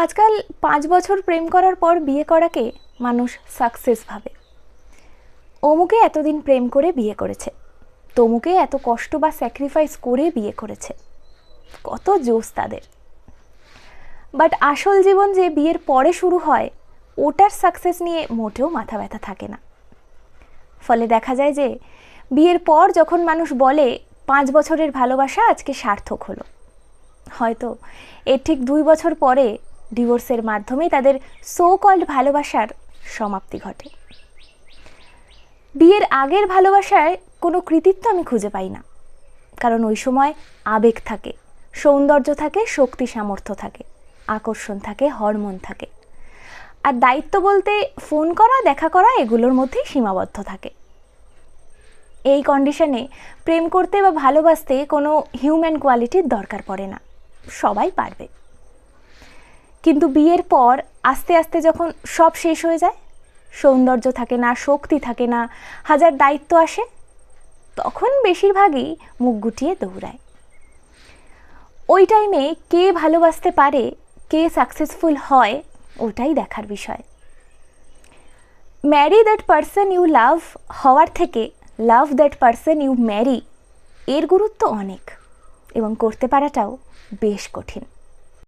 আজকাল 5 বছর প্রেম করার পর বিয়ে করাকে মানুষ সাকসেস ভাবে। অমুকে এতদিন প্রেম করে বিয়ে করেছে, তমুকে এত কষ্ট বা স্যাক্রিফাইস করে বিয়ে করেছে, কত জোশ তাদের। বাট আসল জীবন যে বিয়ের পরে শুরু হয়, ওটার সাকসেস নিয়ে মোটেও মাথা ব্যথা থাকে না। ফলে দেখা যায় যে বিয়ের পর যখন মানুষ বলে 5 বছরের ভালোবাসা আজকে সার্থক হলো, হয়তো এর ঠিক 2 বছর পরে ডিভোর্সের মাধ্যমে তাদের সো কল্ড ভালোবাসার সমাপ্তি ঘটে। বিয়ের আগের ভালোবাসায় কোনো কৃতিত্ব আমি খুঁজে পাই না, কারণ ওই সময় আবেগ থাকে, সৌন্দর্য থাকে, শক্তি সামর্থ্য থাকে, আকর্ষণ থাকে, হরমোন থাকে, আর দায়িত্ব বলতে ফোন করা, দেখা করা এগুলোর মধ্যেই সীমাবদ্ধ থাকে। এই কন্ডিশনে প্রেম করতে বা ভালোবাসতে কোনো হিউম্যান কোয়ালিটির দরকার পড়ে না, সবাই পারবে। কিন্তু বিয়ের পর আস্তে আস্তে যখন সব শেষ হয়ে যায়, সৌন্দর্য থাকে না, শক্তি থাকে না, হাজার দায়িত্ব আসে, তখন বেশিরভাগই মুখ গুটিয়ে দৌড়ায়। ওই টাইমে কে ভালোবাসতে পারে, কে সাকসেসফুল হয়, ওটাই দেখার বিষয়। Marry that person you love হওয়ার থেকে love that person you marry এর গুরুত্ব অনেক, এবং করতে পারাটাও বেশ কঠিন।